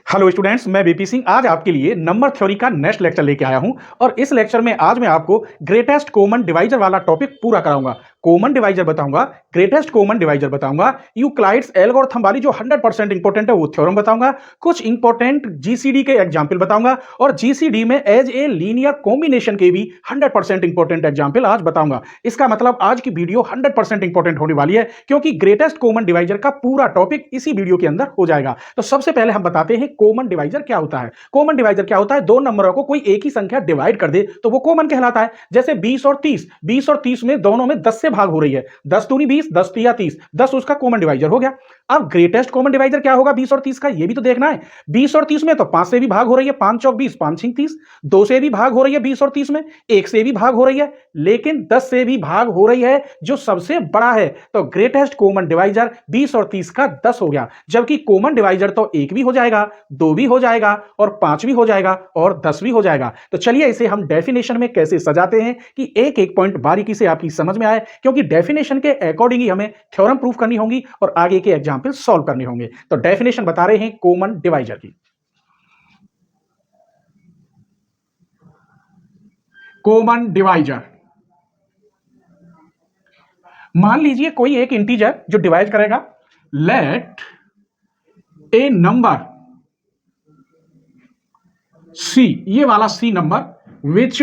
Hello students, मैं BP Singh आज आपके लिए नंबर थ्योरी का नेक्स्ट लेक्चर लेके आया हूं और इस लेक्चर में आज मैं आपको ग्रेटेस्ट कॉमन डिवाइजर वाला टॉपिक पूरा कराऊंगा। कॉमन डिवाइजर बताऊंगा, ग्रेटेस्ट कॉमन डिवाइजर बताऊंगा, यूक्लाइड्स एल्गोरिथम वाली जो 100% इंपॉर्टेंट है वो थ्योरम बताऊंगा, कुछ इंपॉर्टेंट जीसीडी के एग्जाम्पल बताऊंगा और जीसीडी में एज ए लीनियर कॉम्बिनेशन के भी 100% इंपॉर्टेंट एग्जाम्पल आज बताऊंगा। इसका मतलब आज की वीडियो 100% इंपॉर्टेंट होने वाली है क्योंकि ग्रेटेस्ट कॉमन डिवाइजर का पूरा टॉपिक इसी वीडियो के अंदर हो जाएगा। तो सबसे पहले हम बताते हैं कॉमन डिवाइजर क्या होता है। कॉमन डिवाइजर क्या होता है? दो नंबरों को कोई एक ही संख्या डिवाइड कर दे तो वो कॉमन कहलाता है। जैसे 20 और 30, 20 और 30 में दोनों में 10 से भाग हो रही है, 10 दूनी 20, 10 तिया 30, 10 उसका कॉमन डिवाइजर हो गया। अब ग्रेटेस्ट कॉमन डिवाइजर क्या होगा 20 और 30 का, ये भी तो देखना है। 20 और 30 में तो 5 से भी भाग हो रही है, 5 चौक 20, 5 छिंग 30, 2 से भी भाग हो रही है 20 और 30 में, 1 से भी भाग हो रही है, लेकिन 10 से भी भाग हो रही है जो सबसे बड़ा है। तो ग्रेटेस्ट कॉमन डिवाइजर 20 और 30 का 10 हो गया। जबकि कॉमन डिवाइजर तो 1 भी हो जाएगा, 2 भी हो जाएगा और 5 भी हो जाएगा और 10 भी हो जाएगा। तो चलिए इसे हम डेफिनेशन में कैसे सजाते हैं कि एक एक पॉइंट बारीकी से आपकी समझ में आए, क्योंकि डेफिनेशन के अकॉर्डिंग ही हमें थ्योरम प्रूफ करनी होगी और आगे के एग्जाम्पल सॉल्व करने होंगे। तो डेफिनेशन बता रहे हैं कॉमन डिवाइजर की। कॉमन डिवाइजर, मान लीजिए कोई एक इंटीजर जो डिवाइड करेगा, लेट ए नंबर सी, ये वाला C number which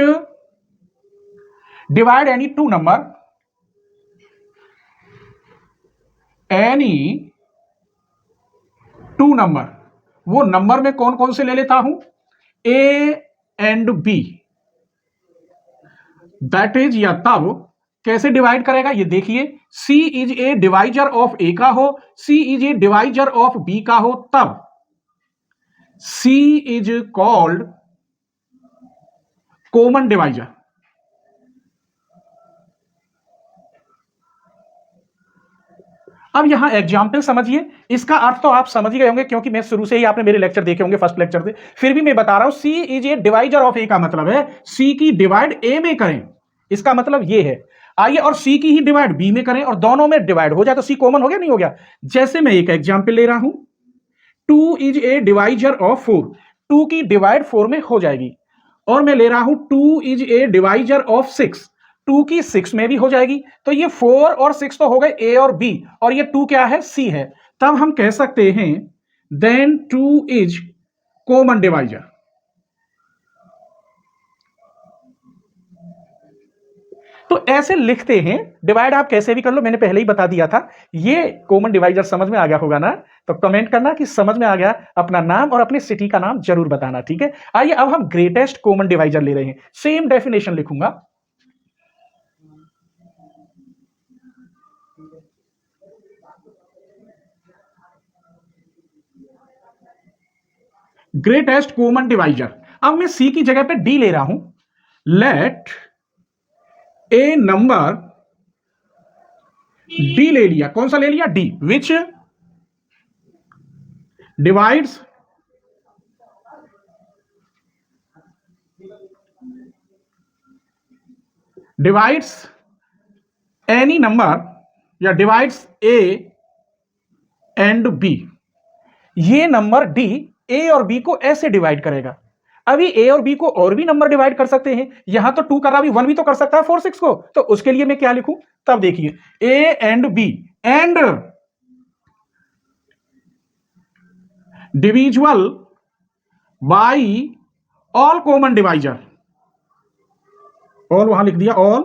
divide any two number, any two number. वो नंबर में कौन कौन से ले लेता हूं? A and B, that is, या तब कैसे डिवाइड करेगा ये देखिए। C is a divisor of A का हो, C is a divisor of B का हो, तब C is called common divisor. अब यहां एग्जाम्पल समझिए, इसका अर्थ तो आप समझ ही गए होंगे क्योंकि मैं शुरू से ही आपने मेरे लेक्चर देखे होंगे फर्स्ट लेक्चर से, फिर भी मैं बता रहा हूं। सी is a divisor of A का मतलब है सी की डिवाइड ए में करें, इसका मतलब ये है। आइए और सी की ही डिवाइड बी में करें और दोनों में डिवाइड हो जाए तो सी कॉमन हो गया नहीं हो गया। जैसे मैं एक एग्जाम्पल ले रहा हूं, 2 इज ए डिवाइजर ऑफ 4, 2 की डिवाइड 4 में हो जाएगी। और मैं ले रहा हूं 2 इज ए डिवाइजर ऑफ 6, 2 की 6 में भी हो जाएगी। तो ये 4 और 6 तो हो गए ए और बी, और ये 2 क्या है? सी है। तब हम कह सकते हैं देन 2 इज कॉमन डिवाइजर। तो ऐसे लिखते हैं। डिवाइड आप कैसे भी कर लो, मैंने पहले ही बता दिया था। ये कॉमन डिवाइजर समझ में आ गया होगा ना? तो कमेंट करना कि समझ में आ गया, अपना नाम और अपनी सिटी का नाम जरूर बताना, ठीक है। आइए अब हम ग्रेटेस्ट कॉमन डिवाइजर ले रहे हैं, सेम डेफिनेशन लिखूंगा। ग्रेटेस्ट कॉमन डिवाइजर, अब मैं सी की जगह पे डी ले रहा हूं। लेट ए नंबर, डी ले लिया, कौन सा ले लिया? डी, विच डिवाइड्स एनी नंबर, या डिवाइड्स ए एंड बी। ये नंबर डी ए और बी को ऐसे डिवाइड करेगा। अभी ए और बी को और भी नंबर डिवाइड कर सकते हैं, यहां तो 2 कर रहा, 1 भी तो कर सकता है 4 6 को। तो उसके लिए मैं क्या लिखूं? तब देखिए A and B and divisible by all common divisor, all वहां लिख दिया, all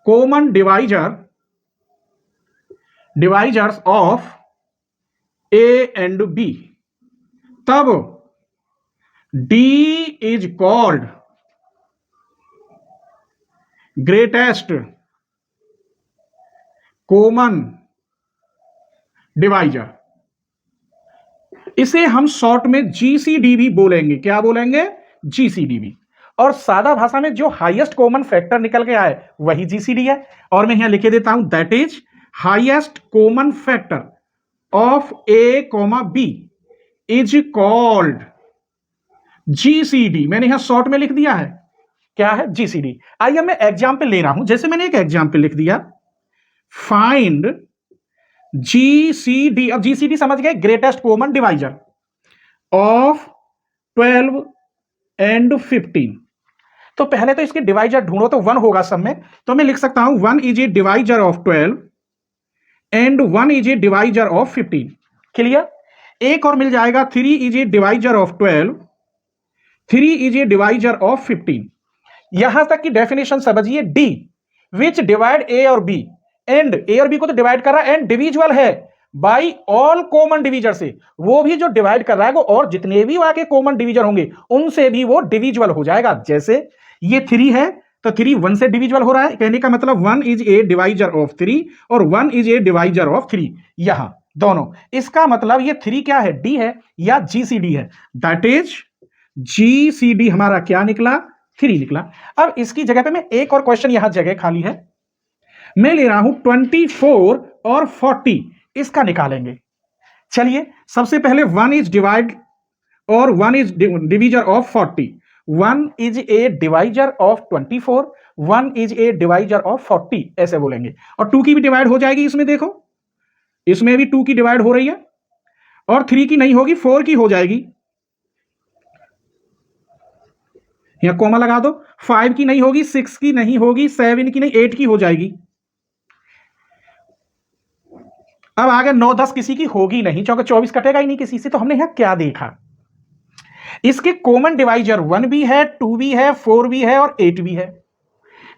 common divisors of A and B. तब D is called greatest common divisor. इसे हम शॉर्ट में जीसीडी भी बोलेंगे। क्या बोलेंगे? जीसीडी भी। और सादा भाषा में जो हाईएस्ट कॉमन फैक्टर निकल के आए वही जीसीडी है। और मैं यहां लिखे देता हूं that is highest common factor of a comma b is called GCD. मैंने यहां शॉर्ट में लिख दिया है, क्या है? जीसीडी। आइए मैं एग्जाम्पल ले रहा हूं, जैसे मैंने एक एग्जाम्पल लिख दिया, फाइंड जीसीडी। अब जीसीडी समझ गए, greatest common divisor. Of 12 and 15। तो पहले तो इसके डिवाइजर ढूंढो, तो 1 होगा सब में, तो मैं लिख सकता हूं 1 is a divisor of 12 and 1 is a divisor of 15। Clear? एक और मिल जाएगा 3 is a divisor of 12, 3 is a divisor of 15। यहां तक की डेफिनेशन समझिए। डी विच डिवाइड ए और बी, एंड ए और बी को तो डिवाइड कर रहा है, एंड डिविजुअल है बाई ऑल कॉमन डिवीजर से, वो भी जो डिवाइड कर रहा है वो और जितने भी वहां के कॉमन डिवीजर होंगे उनसे भी वो डिविजुअल हो जाएगा। जैसे ये 3 है तो 3 1 से डिविजुअल हो रहा है, कहने का मतलब 1 इज ए डिवाइजर ऑफ 3 और 1 इज ए डिवाइजर ऑफ 3, यहां दोनों। इसका मतलब ये 3 क्या है? डी है या जीसीडी है, दैट इज जीसीडी हमारा क्या निकला? 3 निकला। अब इसकी जगह पे मैं एक और क्वेश्चन, यहां जगह खाली है, मैं ले रहा हूं 24 और 40, इसका निकालेंगे। चलिए सबसे पहले 1 इज डिवाइड और 1 is divisor of 40, 1 is a divisor of 24, 1 is a divisor of 40, ऐसे बोलेंगे। और 2 की भी डिवाइड हो जाएगी इसमें, देखो इसमें भी 2 की डिवाइड हो रही है, और 3 की नहीं होगी, 4 की हो जाएगी, यहां कोमा लगा दो। 5 की नहीं होगी, 6 की नहीं होगी, 7 की नहीं, 8 की हो जाएगी। अब आगे 9 10 किसी की होगी नहीं, क्योंकि 24 कटेगा ही नहीं किसी से। तो हमने यहां क्या देखा? इसके कॉमन डिवाइजर 1 भी है, 2 भी है, 4 भी है और 8 भी है।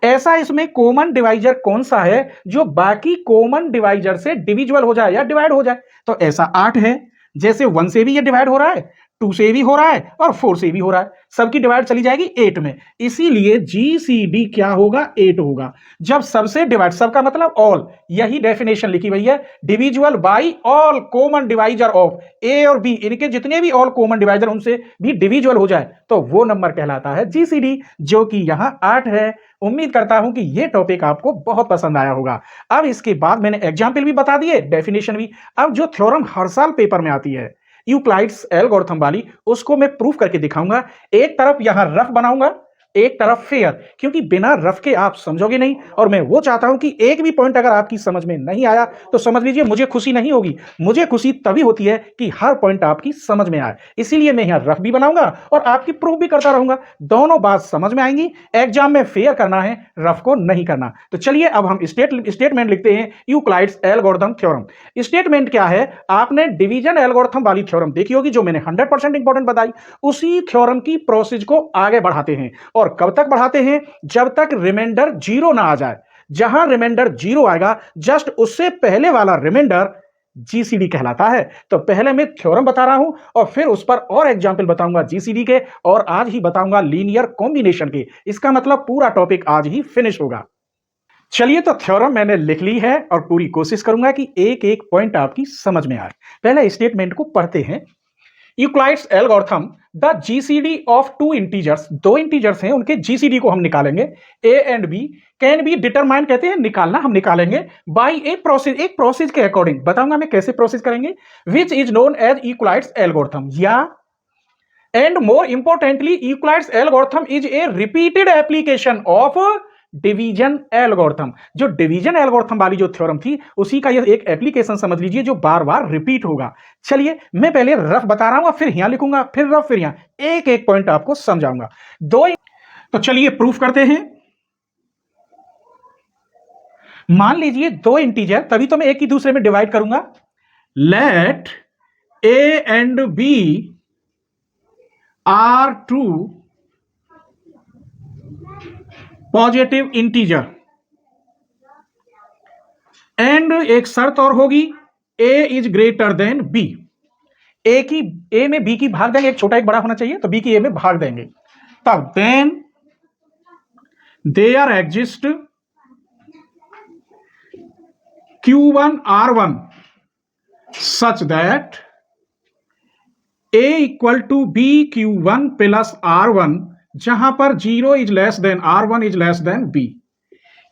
ऐसा इसमें कॉमन डिवाइजर कौन सा है जो बाकी कॉमन डिवाइजर से डिविजुअल हो जाए या डिवाइड हो जाए? तो ऐसा 8 है, जैसे 1 से भी ये डिवाइड हो रहा है, 2 से भी हो रहा है और 4 से भी हो रहा है, सबकी डिवाइड चली जाएगी 8 में। इसीलिए जीसीडी क्या होगा? 8 होगा। जब सबसे डिवाइड, सबका मतलब ऑल, यही डेफिनेशन लिखी हुई है, divisible by all common divisor of A और बी, इनके जितने भी ऑल कॉमन डिवाइजर उनसे भी डिविजुअल हो जाए तो वो नंबर कहलाता है जीसीडी, जो कि यहां 8 है। उम्मीद करता हूं कि ये टॉपिक आपको बहुत पसंद आया होगा। अब इसके बाद मैंने एग्जाम्पल भी बता दिए, डेफिनेशन भी। अब जो थ्योरम हर साल पेपर में आती है यूक्लाइड्स एल्गोरिथम वाली, उसको मैं प्रूफ करके दिखाऊंगा। एक तरफ यहां रफ बनाऊंगा, एक तरफ फेयर, क्योंकि बिना रफ के आप समझोगे नहीं, और मैं वो चाहता हूं कि एक भी पॉइंट अगर आपकी समझ में नहीं आया तो समझ लीजिए मुझे खुशी नहीं होगी। मुझे खुशी तभी होती है कि हर पॉइंट आपकी समझ में आए, इसीलिए मैं यहां रफ भी बनाऊंगा और आपकी प्रूफ भी करता रहूंगा। दोनों बात समझ में आएंगी। एग्जाम में फेयर करना है, रफ को नहीं करना। तो चलिए अब हम स्टेटमेंट लिखते हैं यूक्लाइड्स एल्गोरिथम थ्योरम। स्टेटमेंट क्या है? आपने डिवीजन एल्गोरिथम वाली थ्योरम देखी होगी जो मैंने 100% इंपॉर्टेंट बताई, उसी थ्योरम की प्रोसेस को आगे बढ़ाते हैं। और कब तक बढ़ाते हैं? जब तक रिमाइंडर 0 ना आ जाए। जहां रिमाइंडर 0 आएगा, जस्ट उससे पहले वाला रिमाइंडर जीसीडी कहलाता है। तो पहले मैं थ्योरम बता रहा हूं और फिर उस पर और एग्जांपल बताऊंगा जीसीडी के, और आज ही बताऊंगा लीनियर कॉम्बिनेशन के। इसका मतलब पूरा टॉपिक आज ही फिनिश होगा। चलिए तो थ्योरम मैंने लिख ली है और पूरी कोशिश करूंगा कि एक एक पॉइंट आपकी समझ में आए। पहले स्टेटमेंट को पढ़ते हैं। Euclid's algorithm the GCD of 2 integers, 2 integers हैं, उनके जीसीडी को हम निकालेंगे। A and B can be determine, कहते हैं निकालना, हम निकालेंगे बाई ए प्रोसेस, एक प्रोसेस के अकॉर्डिंग। बताऊंगा मैं कैसे प्रोसेस करेंगे, which is known as Euclid's algorithm, या and more importantly Euclid's algorithm is a repeated application of division algorithm. जो डिवीजन एल्गोरिथम वाली जो थ्योरम थी उसी का यह एक एप्लीकेशन समझ लीजिए जो बार बार रिपीट होगा। चलिए मैं पहले रफ बता रहा हूं, फिर यहां लिखूंगा, फिर रफ, फिर यहां, एक एक पॉइंट आपको समझाऊंगा। तो चलिए प्रूफ करते हैं। मान लीजिए 2 इंटीजर, तभी तो मैं एक ही दूसरे में डिवाइड करूंगा। Let a and b are 2 positive integer, and एक शर्त और होगी, a is greater than b। A में b की भाग देंगे, एक छोटा एक बड़ा होना चाहिए, तो b की a में भाग देंगे। तब then there exist Q1 R1 such that a equal to b Q1 plus R1, जहां पर 0 is less than R1 is less than b।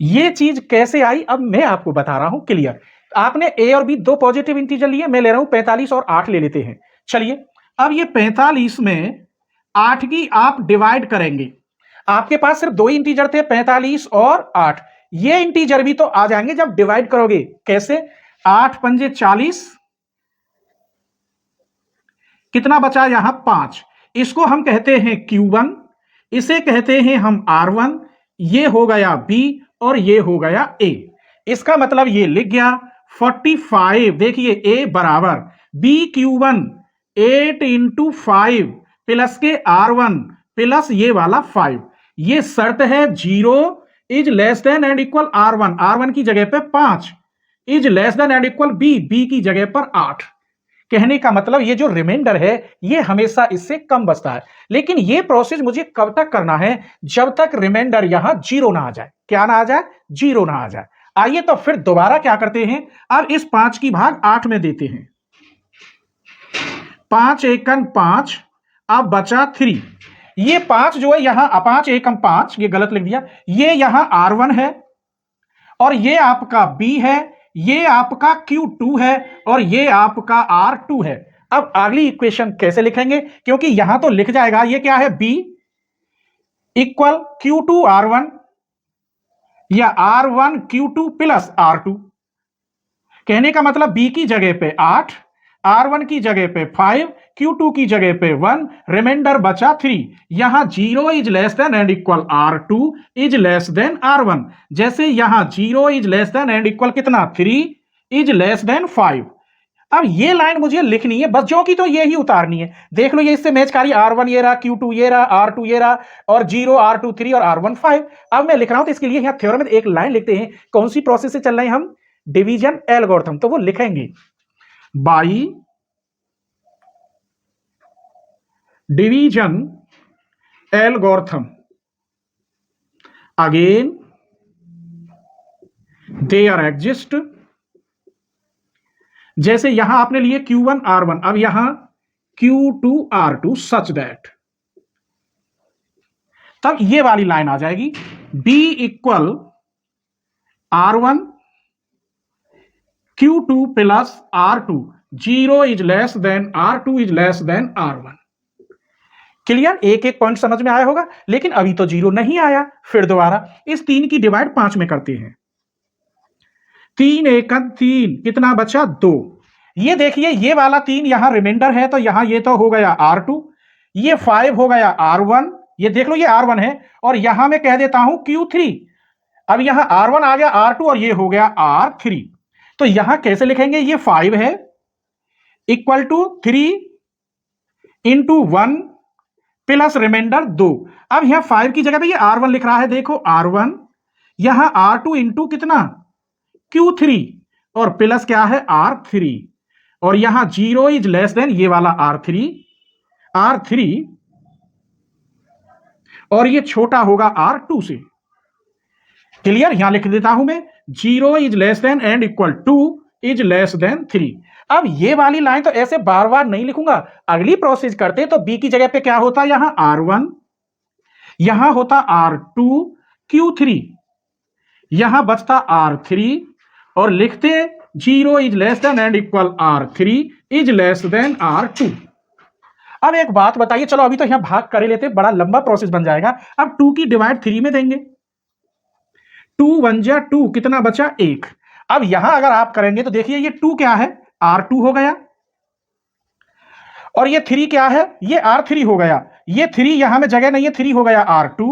ये चीज कैसे आई अब मैं आपको बता रहा हूं, क्लियर। आपने a और b 2 पॉजिटिव इंटीजर लिए, मैं ले रहा हूं 45 और 8 ले लेते हैं। चलिए अब ये 45 में 8 की आप डिवाइड करेंगे। आपके पास सिर्फ 2 इंटीजर थे, 45 और 8। ये इंटीजर भी तो आ जाएंगे जब डिवाइड करोगे। कैसे? 8 पंजे 40, कितना बचा यहां 5, इसको हम कहते हैं Q1, इसे कहते हैं हम R1, ये हो गया B और ये हो गया A। इसका मतलब ये लिख गया 45, देखिए A बराबर BQ1 8 × 5 प्लस के R1 प्लस ये वाला 5। ये शर्त है 0 is less then and equal R1, R1 की जगह पे 5 is less then and equal B, B की जगह पर 8। कहने का मतलब ये जो रिमाइंडर है ये हमेशा इससे कम बचता है, लेकिन ये प्रोसेस मुझे कब तक करना है, जब तक रिमाइंडर यहां 0 ना आ जाए। क्या ना आ जाए? 0 ना आ जाए। आइए तो फिर दोबारा क्या करते हैं, अब इस 5 की भाग 8 में देते हैं। 5 एकम 5, अब बचा 3। ये 5 जो है यहां 5 एकम 5, ये गलत लिख दिया, ये यहां R1 है और ये आपका B है, ये आपका Q2 है और ये आपका R2 है। अब अगली इक्वेशन कैसे लिखेंगे, क्योंकि यहां तो लिख जाएगा ये क्या है, B इक्वल Q2 R1 या R1 Q2 प्लस R2। कहने का मतलब B की जगह पे 8, R1 की जगह पे 5, Q2 की जगह पे 1, रिमाइंडर बचा 3। यहां 0 is less then and equal R2 is less than R1। जैसे यहां 0 is less then and equal कितना, 3 इज लेस देन 5। अब ये लाइन मुझे लिखनी है, बस जो की तो ये ही उतारनी है। देख लो ये इससे मैच कारी, R1 ये रहा, Q2 ये रहा, R2 ये रहा और 0 R2 3 और R1 5। अब मैं लिख रहा हूं तो इसके लिए यहां थ्योरम में एक लाइन लिखते हैं। कौन सी प्रोसेस से चल रहे हैं हम, डिवीजन एल्गोरिथम, तो वो लिखेंगे by division algorithm again there exist. जैसे यहां आपने लिए Q1 R1, अब यहां Q2 R2 सच दैट, तब ये वाली लाइन आ जाएगी B equal R1 Q2 plus R2, 0 is less then R2 is less than R1। Clear? एक एक पॉइंट समझ में आया होगा, लेकिन अभी तो 0 नहीं आया। फिर दोबारा इस 3 की डिवाइड 5 में करते हैं। 3 एकम 3, कितना बचा 2। ये देखिए ये वाला 3 यहां रिमाइंडर है, तो यहां ये तो हो गया R2, ये 5 हो गया R1, ये देख लो ये R1 है और यहां मैं कह देता हूं Q3। अब यहां R1 आ गया, R2 और ये हो गया R3। तो यहां कैसे लिखेंगे, ये 5 है equal to 3 into 1 plus remainder 2। अब यहां 5 की जगह पे ये R1 लिख रहा है, देखो R1, यहां R2 इंटू कितना Q3 और प्लस क्या है R3, और यहां 0 इज लेस देन ये वाला R3 और ये छोटा होगा R2 से। क्लियर? यहां लिख देता हूं मैं 0 is less then and equal 2 is less then 3। अब ये वाली लाइन तो ऐसे बार बार नहीं लिखूंगा, अगली प्रोसेस करते तो B की जगह पे क्या होता, यहां R1, यहां होता R2 Q3, यहां बचता R3 और लिखते 0 is less then and equal R3 is less then R2। अब एक बात बताइए, चलो अभी तो यहां भाग कर लेते, बड़ा लंबा प्रोसेस बन जाएगा। अब 2 की डिवाइड 3 में देंगे, 2 1 जा 2, कितना बचा 1। अब यहां अगर आप करेंगे तो देखिए ये 2 क्या है, R2 हो गया और ये 3 क्या है, ये R3 हो गया। ये 3 यहां में जगह नहीं है, 3 हो गया R2,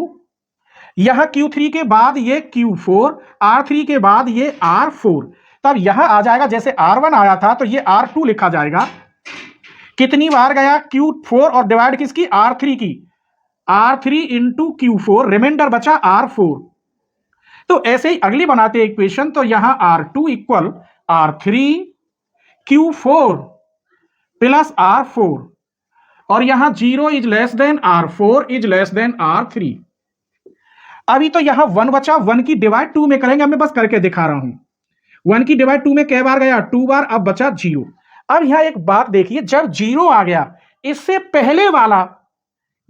यहां Q3 के बाद ये Q4, R3 के बाद ये R4। तब यहां आ जाएगा जैसे R1 आया था तो ये R2 लिखा जाएगा। कितनी बार गया Q4 और डिवाइड किसकी, R3 की, R3 इंटू Q4, रिमाइंडर बचा R4। तो ऐसे ही अगली बनाते हैं इक्वेशन, तो यहां R2 equal R3 Q4 plus R4 और यहां 0 is less then R4 is less then R3। अभी तो यहां 1 बचा, 1 की डिवाइड 2 में करेंगे, मैं बस करके दिखा रहा हूं। 1 की डिवाइड 2 में कै बार गया, 2 बार, अब बचा 0। अब यहां एक बात देखिए, जब 0 आ गया, इससे पहले वाला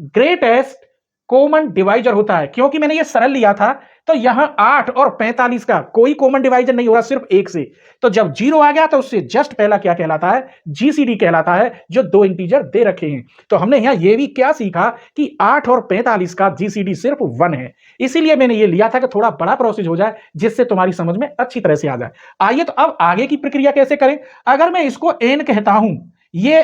ग्रेटेस्ट कॉमन डिवाइजर होता है, क्योंकि मैंने ये सरल लिया था तो यहां 8 और 45 का कोई कॉमन डिवाइजर नहीं हो रहा, सिर्फ 1 से। तो जब 0 आ गया तो उससे जस्ट पहला क्या कहलाता है, जीसीडी कहलाता है, जो 2 इंटीजर दे रखे हैं। तो हमने यहां ये भी क्या सीखा कि 8 और 45 का जीसीडी सिर्फ 1 है, इसीलिए मैंने ये लिया था कि थोड़ा बड़ा प्रोसेस हो जाए, जिससे तुम्हारी समझ में अच्छी तरह से आ जाए। आइए तो अब आगे की प्रक्रिया कैसे करें। अगर मैं इसको n कहता हूं, ये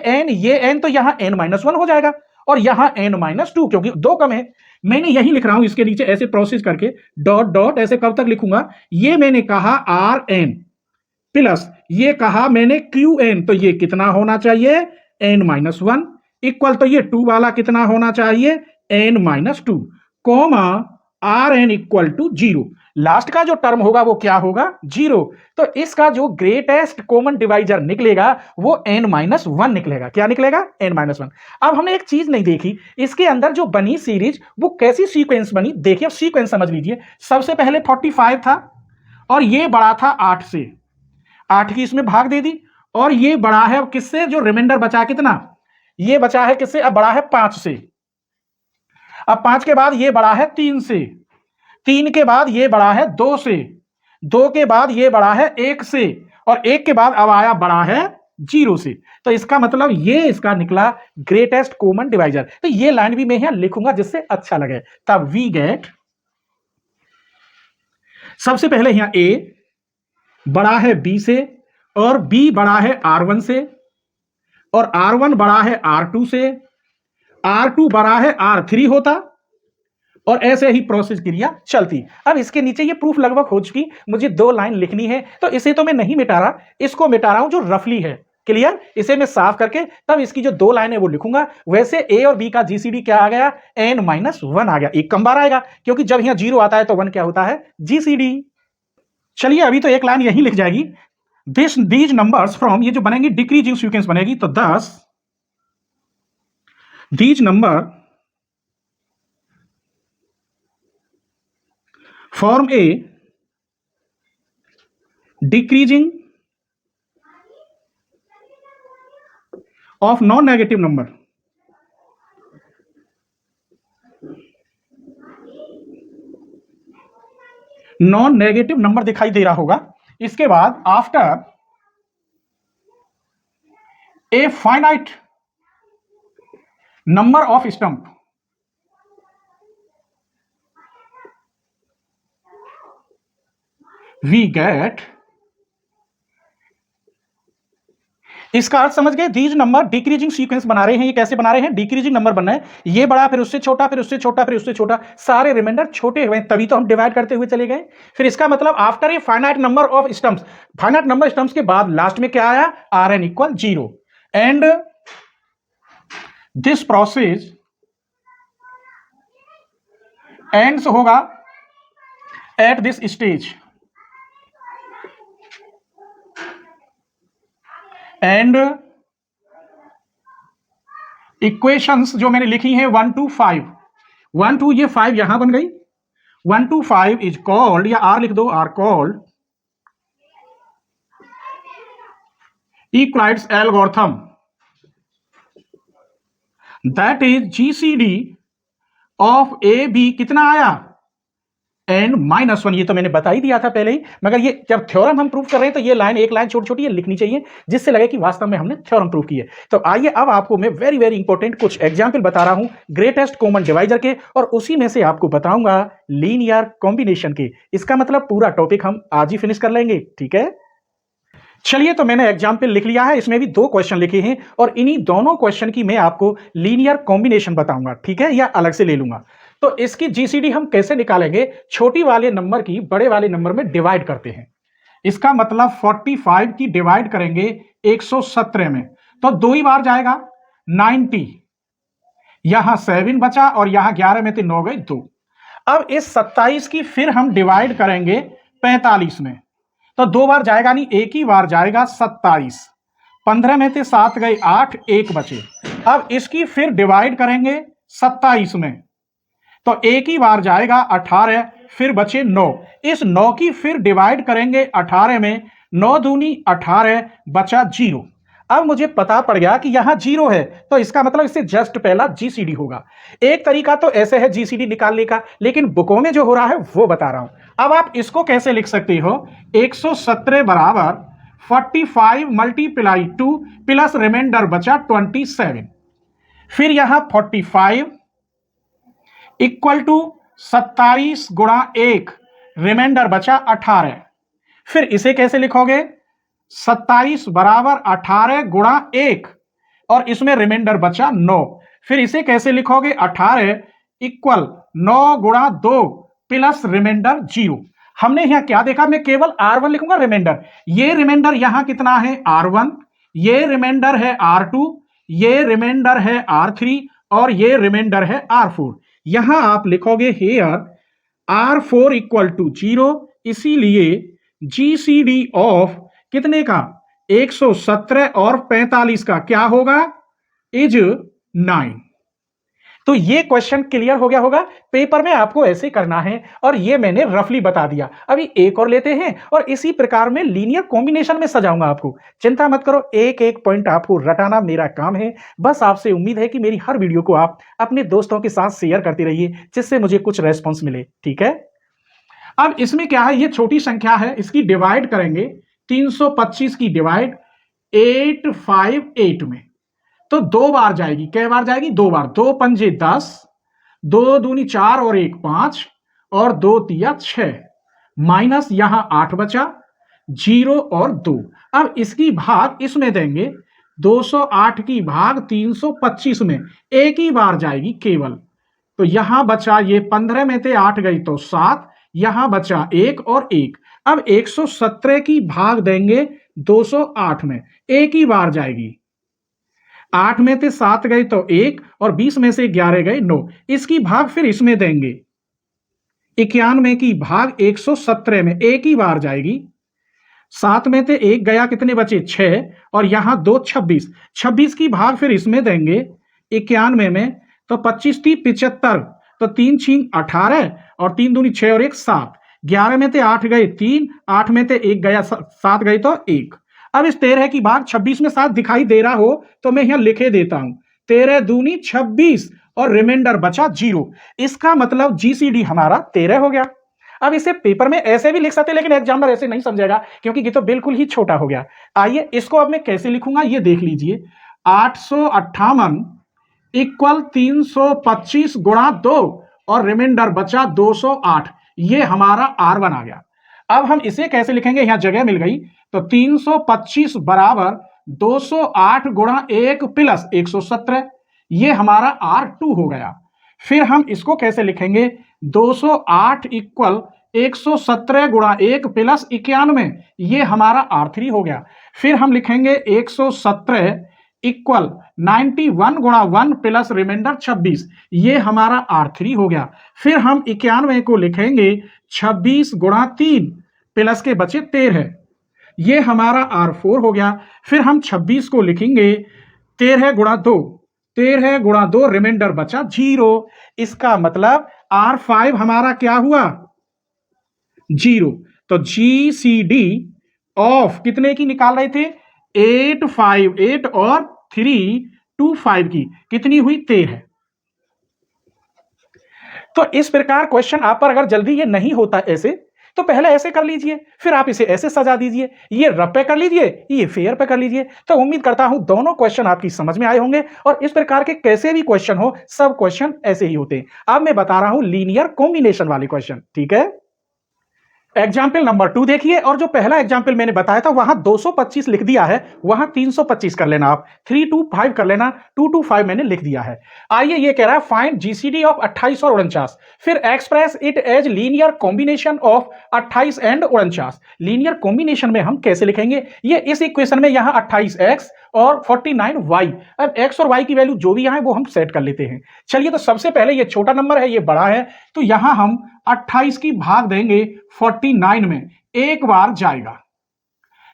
n तो यहां n-1 हो जाएगा और यहां n-2 क्योंकि 2 कम है। मैंने यही लिख रहा हूं इसके नीचे ऐसे प्रोसेस करके डॉट डॉट ऐसे कब तक लिखूंगा, ये मैंने कहा Rn प्लस ये कहा मैंने Qn, तो ये कितना होना चाहिए n-1 इक्वल, तो ये 2 वाला कितना होना चाहिए n-2 comma Rn equal to 0। Last का जो टर्म होगा वो क्या होगा 0। तो इसका जो ग्रेटेस्ट कॉमन डिवाइजर निकलेगा वो n-1 निकलेगा। क्या निकलेगा n-1। अब हमने एक चीज नहीं देखी, इसके अंदर जो बनी सीरीज वो कैसी सीक्वेंस बनी, देखिए अब सीक्वेंस समझ लीजिए। सबसे पहले 45 था और ये बड़ा था 8 से, 8 की इसमें भाग दे दी और ये बड़ा है अब किससे, जो रिमाइंडर बचा कितना, ये बचा है किससे, अब बड़ा है 5 से। अब 5 के बाद ये बड़ा है 3 से, 3 के बाद ये बड़ा है 2 से, 2 के बाद ये बड़ा है 1 से और 1 के बाद अब आया बड़ा है 0 से। तो इसका मतलब ये इसका निकला ग्रेटेस्ट कॉमन डिवाइजर। तो ये लाइन भी मैं यहां लिखूंगा जिससे अच्छा लगे। तब वी गेट, सबसे पहले यहां ए बड़ा है बी से और बी बड़ा है R1 से और R1 बड़ा है R2 से, R2 बड़ा है R3 होता और ऐसे ही प्रोसेस क्रिया चलती। अब इसके नीचे ये प्रूफ लगभग हो चुकी, मुझे 2 लाइन लिखनी है तो इसे तो मैं नहीं मिटा रहा, इसको मिटा रहा हूं जो रफली है। क्लियर, इसे मैं साफ करके तब इसकी जो 2 लाइनें वो लिखूंगा। वैसे ए और बी का जीसीडी क्या आ गया n-1 आ गया, एक कम बार आएगा क्योंकि जब यहां 0 आता है तो 1 क्या होता है जीसीडी। चलिए अभी तो एक लाइन यही लिख जाएगी, दीज नंबर्स फ्रॉम, ये जो बनेंगी डिक्रीजिंग सीक्वेंस बनेगी, तो 10 these number form a decreasing of non negative number, non negative number दिखाई दे रहा होगा। इसके बाद after a finite number of stump, we get, इसका अर्थ समझ गए, दीज नंबर डिक्रीजिंग सीक्वेंस बना रहे हैं। ये कैसे बना रहे हैं, डिक्रीजिंग नंबर बन रहे हैं, ये बड़ा फिर उससे छोटा फिर उससे छोटा फिर उससे छोटा, सारे रिमाइंडर छोटे हुए, तभी तो हम डिवाइड करते हुए चले गए। फिर इसका मतलब after a finite number of stumps, finite number stumps के बाद लास्ट में क्या आया Rn equal 0 and this process ends होगा at this stage and equations जो मैंने लिखी हैं 1 to 5, 1 to ये 5 यहां बन गई, 1 to 5 इज कॉल्ड, या आर लिख दो, R called Euclid's algorithm, that is GCD of a b कितना आया n-1। ये तो मैंने बता ही दिया था पहले ही, मगर ये जब थ्योरम हम प्रूव कर रहे हैं तो ये लाइन, एक लाइन छोटी छोटी ये लिखनी चाहिए जिससे लगे कि वास्तव में हमने थ्योरम प्रूव की है। तो आइए अब आपको मैं वेरी वेरी इंपॉर्टेंट कुछ एग्जांपल बता रहा हूं ग्रेटेस्ट कॉमन डिवाइजर के, और उसी में से आपको बताऊंगा लीनियर कॉम्बिनेशन के। इसका मतलब पूरा टॉपिक हम आज ही फिनिश कर लेंगे, ठीक है। चलिए तो मैंने एग्जाम्पल लिख लिया है, इसमें भी 2 क्वेश्चन लिखे हैं और इन्हीं दोनों क्वेश्चन की मैं आपको लीनियर कॉम्बिनेशन बताऊंगा, ठीक है, या अलग से ले लूंगा। तो इसकी जीसीडी हम कैसे निकालेंगे, छोटी वाले नंबर की बड़े वाले नंबर में डिवाइड करते हैं। इसका मतलब 45 की डिवाइड करेंगे 117 में तो 2 ही बार जाएगा 90, यहां 7 बचा और यहां 11 में थे 9 गए 2। अब इस 27 की फिर हम डिवाइड करेंगे 45 में तो 2 बार जाएगा नहीं, एक ही बार जाएगा 27, 15 में थे 7 गए 8, 1 बचे। अब इसकी फिर डिवाइड करेंगे 27 में तो एक ही बार जाएगा 18, फिर बचे 9। इस 9 की फिर डिवाइड करेंगे 18 में, 9 दूनी 18, बचा 0। अब मुझे पता पड़ गया कि यहां 0 है तो इसका मतलब इससे जस्ट पहला जीसीडी होगा। एक तरीका तो ऐसे है जीसीडी निकालने का, लेकिन बुकों में जो हो रहा है वो बता रहा हूं। अब आप इसको कैसे लिख सकते हो, 117 बराबर 45 मल्टीप्लाई 2 प्लस रिमाइंडर बचा 27, फिर यहां 45 इक्वल टू 27 गुणा 1, रिमाइंडर बचा 18। फिर इसे कैसे लिखोगे, 27 बराबर 18 गुणा 1, और इसमें रिमाइंडर बचा 9। फिर इसे कैसे लिखोगे, 18 इक्वल 9 गुणा 2 प्लस रिमाइंडर 0। हमने यहां क्या देखा, मैं केवल R1 लिखूंगा रिमाइंडर। ये रिमाइंडर यहां कितना है R1, ये रिमाइंडर है R2, ये रिमाइंडर है R3 और ये रिमाइंडर है R4। यहां आप लिखोगे हेयर R4 इक्वल टू 0, इसीलिए GCD ऑफ कितने का 117 और 45 का क्या होगा, इज 9। तो ये क्वेश्चन क्लियर हो गया होगा। पेपर में आपको ऐसे करना है और ये मैंने रफली बता दिया। अभी एक और लेते हैं और इसी प्रकार में लीनियर कॉम्बिनेशन में सजाऊंगा आपको। चिंता मत करो, एक एक पॉइंट आपको रटाना मेरा काम है। बस आपसे उम्मीद है कि मेरी हर वीडियो को आप अपने दोस्तों के साथ शेयर करते रहिए, जिससे मुझे कुछ रेस्पॉन्स मिले, ठीक है। अब इसमें क्या है, ये छोटी संख्या है, इसकी डिवाइड करेंगे 325 की डिवाइड 858 में, तो 2 बार जाएगी। कै बार जाएगी, 2 बार। 2 पंजे 10, 2 दूनी 4 और 1 5 और 2 तिया 6, माइनस यहां 8 बचा, 0 और 2। अब इसकी भाग इसमें देंगे, 208 की भाग 325 में एक ही बार जाएगी केवल। तो यहां बचा ये 15 में से 8 गई तो 7, यहां बचा 1 और 1। अब 117 की भाग देंगे 208 में, एक ही बार जाएगी। 8 में से 7 गए तो 1 और 20 में से 11 गए 9। इसकी भाग फिर इसमें देंगे, 91 की भाग 117 में एक ही बार जाएगी। 7 में से 1 गया, कितने बचे 6 और यहां 2 26। 26 की भाग फिर इसमें देंगे 91 में, तो 25 थी 75, तो 3 छीन 18 और 3 दूनी 6 और 1 7। 11 में से 8 गए 3, 8 में से 1 गया 7 गए तो 1। अब इस 13 की भाग 26 में 7 दिखाई दे रहा हो तो मैं यहां लिखे देता हूं, 13 दूनी 26 और रिमाइंडर बचा 0। इसका मतलब GCD हमारा 13 हो गया। अब इसे पेपर में ऐसे भी लिख सकते, लेकिन एग्जामिनर ऐसे नहीं समझेगा क्योंकि ये तो बिल्कुल ही छोटा हो गया। आइए इसको अब मैं कैसे लिखूंगा ये देख लीजिए। 858 इक्वल 325 गुणा 2 और रिमाइंडर बचा 208, ये हमारा R1 आ गया। अब हम इसे कैसे लिखेंगे, यहां जगह मिल गई, तो 325 बराबर 208 गुणा 1 प्लस 117, ये हमारा R2 हो गया। फिर हम इसको कैसे लिखेंगे, 208 इक्वल 117 गुणा 1 प्लस 91, ये हमारा R3 हो गया। फिर हम लिखेंगे 117 इक्वल 91 गुणा 1 प्लस रिमाइंडर 26, ये हमारा R3 हो गया। फिर हम 91 को लिखेंगे 26 गुणा 3 प्लस के बचे 13, ये हमारा R4 हो गया। फिर हम 26 को लिखेंगे 13 गुणा 2, 13 गुणा 2 रिमाइंडर बचा 0। इसका मतलब R5 हमारा क्या हुआ, 0। तो GCD ऑफ कितने की निकाल रहे थे, 858 और 325 की, कितनी हुई 13। तो इस प्रकार क्वेश्चन आप पर अगर जल्दी ये नहीं होता ऐसे, तो पहले ऐसे कर लीजिए, फिर आप इसे ऐसे सजा दीजिए, ये रफ पे कर लीजिए, ये फेयर पे कर लीजिए। तो उम्मीद करता हूं दोनों क्वेश्चन आपकी समझ में आए होंगे और इस प्रकार के कैसे भी क्वेश्चन हो, सब क्वेश्चन ऐसे ही होते हैं। अब मैं बता रहा हूं लीनियर कॉम्बिनेशन वाले क्वेश्चन, ठीक है। एग्जाम्पल नंबर 2 देखिए, और जो पहला एग्जाम्पल मैंने बताया था वहां 225 लिख दिया है, वहां 325 कर लेना, आप 325 कर लेना, 225 मैंने लिख दिया है। आइए ये कह रहा है फाइंड GCD ऑफ 28 और 49, फिर express it as linear combination of 28 and 49। Linear combination में हम कैसे लिखेंगे, ये इस इक्वेशन में यहां 28x और 49y। अब x और y की वैल्यू जो भी यहां है वो हम सेट कर लेते हैं। चलिए, तो सबसे पहले ये छोटा नंबर है, ये बड़ा है, तो यहां हम 28 की भाग देंगे 49 में, एक बार जाएगा।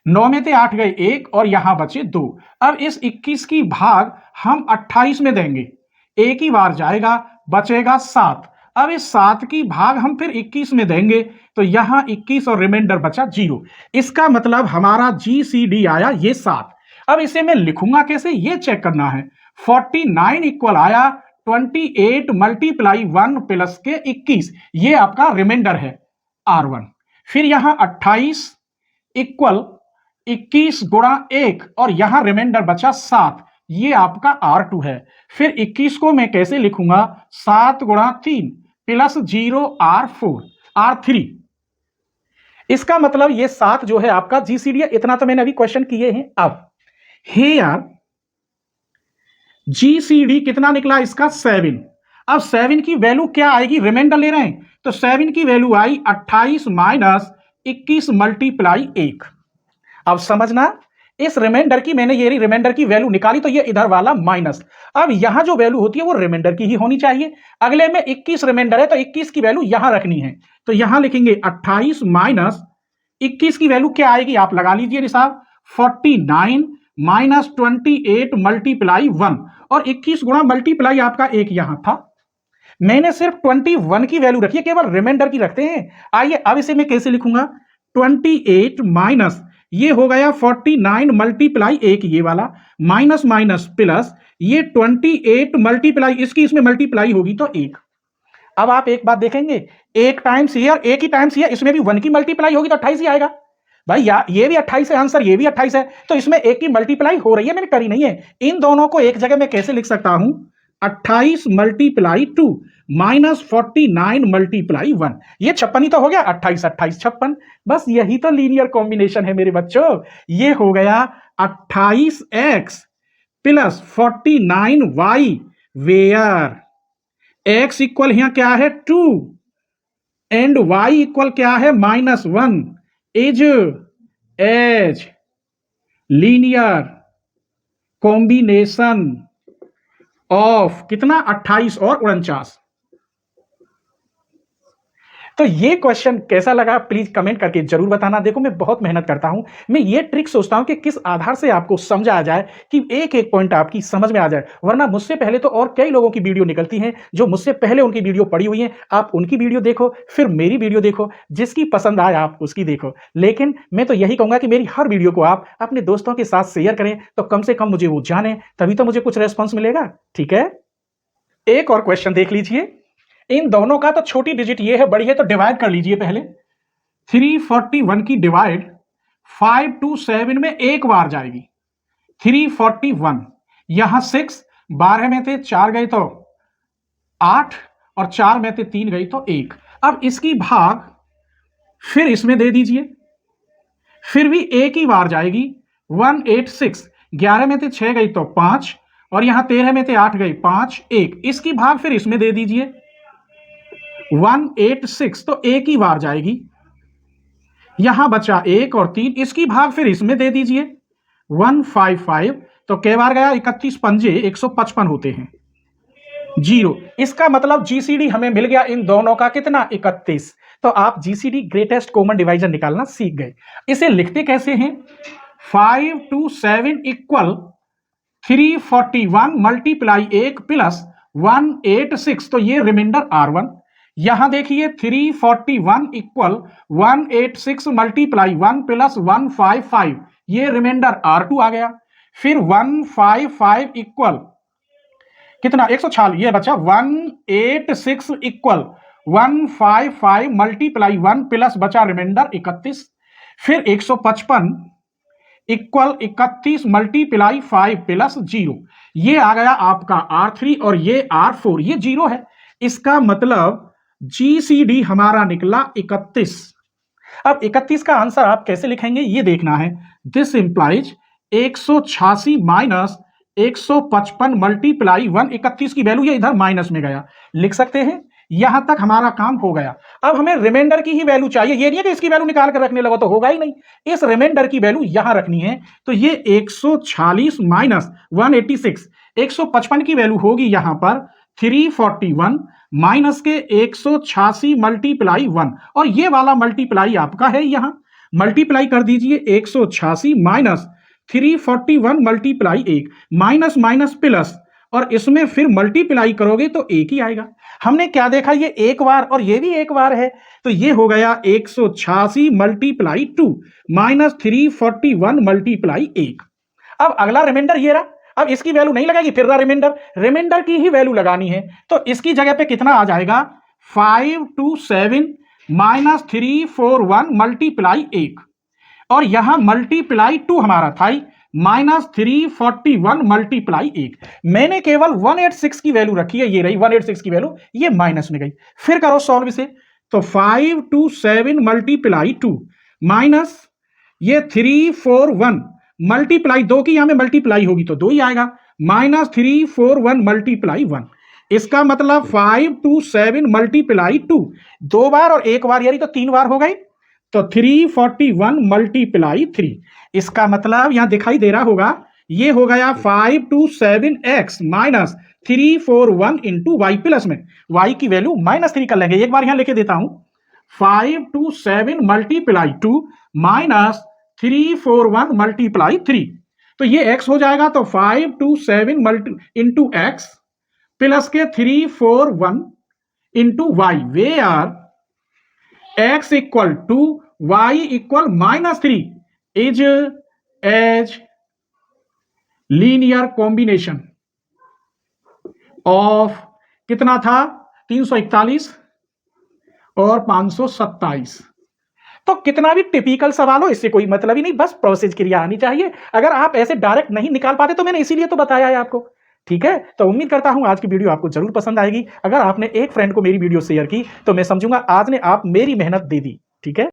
9 में से 8 गए 1 और यहां बचे 2। अब इस 21 की भाग हम 28 में देंगे, एक ही बार जाएगा, बचेगा 7। अब इस 7 की भाग हम फिर 21 में देंगे, तो यहां 21 और रिमाइंडर बचा 0। इसका मतलब हमारा GCD आया ये 7। अब इसे मैं लिखूंगा कैसे, ये चेक करना है। 49 इक्वल आया 28 मल्टीप्लाई 1 प्लस के 21, ये आपका रिमाइंडर है R1। फिर यहां 28 इक्वल 21 गुणा 1 और यहां रिमाइंडर बचा 7, ये आपका R2 है। फिर 21 को मैं कैसे लिखूंगा, 7 गुणा 3 प्लस 0 R3। इसका मतलब ये 7 जो है आपका GCD है। इतना तो मैंने अभी क्वेश्चन किए हैं। अब here GCD कितना निकला इसका 7। अब 7 की वैल्यू क्या आएगी, रिमाइंडर ले रहे हैं तो 7 की वैल्यू आई 28 माइनस 21 मल्टीप्लाई 1। अब समझना, इस रिमाइंडर की मैंने ये रिमाइंडर की वैल्यू निकाली तो ये इधर वाला माइनस। अब यहां जो वैल्यू होती है वो रिमाइंडर की ही होनी चाहिए। अगले में 21 रिमाइंडर है तो 21 की वैल्यू यहां रखनी है, तो यहां लिखेंगे 28 माइनस 21 की वैल्यू क्या आएगी, आप लगा लीजिए निशान, 49 माइनस 28 मल्टीप्लाई 1, और 21 गुणा मल्टीप्लाई आपका एक यहां था। मैंने सिर्फ 21 की वैल्यू रखी है, केवल रिमाइंडर की रखते हैं। आइए अब इसे मैं कैसे लिखूंगा, 28 माइनस ये हो गया 49 मल्टीप्लाई एक ये वाला, माइनस माइनस प्लस ये 28 मल्टीप्लाई इसकी इसमें मल्टीप्लाई होगी तो 1। अब आप एक बात देखेंगे, एक टाइम्स ईयर एक ही टाइम्स ईयर, इसमें भी 1 की मल्टीप्लाई होगी तो 28 ही आएगा। भाई यार ये भी 28 है आंसर, ये भी 28 है, तो इसमें एक की मल्टीप्लाई हो रही है, मैंने करी नहीं है। इन दोनों को एक जगह मैं कैसे लिख सकता हूं, 28 मल्टीप्लाई 2 माइनस 49 मल्टीप्लाई 1, ये 56 ही तो हो गया, 28 28 56। बस यही तो लीनियर कॉम्बिनेशन है मेरे बच्चों। ये हो गया 28x plus 49y, where x equal यहां क्या है 2 एंड y इक्वल क्या है -1 is as linear combination of कितना 28 और 49। तो ये क्वेश्चन कैसा लगा प्लीज कमेंट करके जरूर बताना। देखो मैं बहुत मेहनत करता हूं, मैं ये ट्रिक सोचता हूं कि किस आधार से आपको समझ आ जाए, कि एक एक पॉइंट आपकी समझ में आ जाए, वरना मुझसे पहले तो और कई लोगों की वीडियो निकलती हैं जो मुझसे पहले उनकी वीडियो पड़ी हुई है, आप उनकी वीडियो देखो फिर मेरी वीडियो देखो, जिसकी पसंद आए आप उसकी देखो। लेकिन मैं तो यही कहूंगा कि मेरी हर वीडियो को आप अपने दोस्तों के साथ शेयर करें, तो कम से कम मुझे वो जाने, तभी तो मुझे कुछ रेस्पॉन्स मिलेगा। ठीक है, एक और क्वेश्चन देख लीजिए। इन दोनों का तो छोटी डिजिट ये है, बड़ी है, तो डिवाइड कर लीजिए पहले। 341 की डिवाइड 5 to 7 में एक बार जाएगी। 341 यहां 6, 12 में थे 4 गए तो 8, और 4 में थे 3 गई तो 1। अब इसकी भाग फिर इसमें दे दीजिए, फिर भी एक ही बार जाएगी। 186, 11 में थे 6 गई तो 5, और यहां 13 में थे 8 गई 5 1, इसकी भाग फिर इसमें दे दीजिए 186, तो एक ही बार जाएगी। यहां बचा 1 और 3, इसकी भाग फिर इसमें दे दीजिए 155, तो कई बार गया 31 पंजे 155 होते हैं 0। इसका मतलब जीसीडी हमें मिल गया इन दोनों का कितना 31। तो आप जीसीडी ग्रेटेस्ट कॉमन डिवाइजर निकालना सीख गए। इसे लिखते कैसे हैं, 5 to 7 इक्वल 341 मल्टीप्लाई 1 प्लस 186, तो ये रिमाइंडर R1। यहां देखिए 341 इक्वल 186 मल्टीप्लाई 1 प्लस 155, ये रिमाइंडर R2 आ गया। फिर 155 इक्वल कितना 146, ये बचा 186 इक्वल 155 मल्टीप्लाई 1 प्लस बचा रिमाइंडर 31। फिर 155 इक्वल 31 मल्टीप्लाई 5 प्लस 0, ये आ गया आपका R3, और ये R4, ये 0 है। इसका मतलब जीसीडी हमारा निकला 31। अब 31 का आंसर आप कैसे लिखेंगे ये देखना है। दिस इंप्लाइज 186 माइनस 155 मल्टीप्लाई 1, 31 की वैल्यू ये इधर माइनस में गया, लिख सकते हैं। यहां तक हमारा काम हो गया। अब हमें रिमाइंडर की ही वैल्यू चाहिए, ये नहीं है कि इसकी वैल्यू निकाल कर रखने लगो तो होगा ही नहीं, इस रिमाइंडर की वैल्यू यहां रखनी है। तो ये 146 माइनस 186, 155 की वैल्यू होगी यहां पर 341 माइनस के 186 मल्टीप्लाई 1, और ये वाला मल्टीप्लाई आपका है यहां, मल्टीप्लाई कर दीजिए 186 minus 341 multiply 1, minus minus plus, और इसमें फिर मल्टीप्लाई करोगे तो एक ही आएगा। हमने क्या देखा, ये एक बार और ये भी एक बार है, तो ये हो गया 186 मल्टीप्लाई 2 माइनस 341 मल्टीप्लाई 1। अब अगला रिमाइंडर ये रहा, अब इसकी वैल्यू नहीं लगेगी, फिर रहा रिमाइंडर की ही वैल्यू लगानी है। तो इसकी जगह पे कितना आ जाएगा 5 to 7 माइनस 341 मल्टीप्लाई 1, और यहां मल्टीप्लाई 2 हमारा था माइनस 341 मल्टीप्लाई 1। मैंने केवल 186 की वैल्यू रखी है, ये रही 186 की वैल्यू, ये माइनस में गई। फिर करो सॉल्व इसे, तो 5 to 7 मल्टीप्लाई 2 माइनस ये 341 मल्टीप्लाई 2 की यहां में मल्टीप्लाई होगी तो 2 ही आएगा, माइनस 341 मल्टीप्लाई 1। इसका मतलब 527 मल्टीप्लाई 2, 2 बार और 1 बार यानी तो 3 बार हो गई, तो 341 मल्टीप्लाई 3। इसका मतलब यहां दिखाई दे रहा होगा, ये हो गया 527x minus 341 into y plus में y की वैल्यू -3 कर लेंगे। एक बार यहां लिखे देता हूं, 527 मल्टीप्लाई 2 माइनस 341 मल्टीप्लाई 3, तो ये x हो जाएगा, तो 527 इंटू एक्स प्लस के 341 into y, we are x equal to y equal -3 is as linear combination of कितना था 341 और 527। तो कितना भी टिपिकल सवाल हो, इससे कोई मतलब ही नहीं, बस प्रोसेस क्रिया आनी चाहिए। अगर आप ऐसे डायरेक्ट नहीं निकाल पाते तो मैंने इसीलिए तो बताया है आपको। ठीक है, तो उम्मीद करता हूं आज की वीडियो आपको जरूर पसंद आएगी। अगर आपने एक फ्रेंड को मेरी वीडियो शेयर की तो मैं समझूंगा आज ने आप मेरी मेहनत दे दी। ठीक है।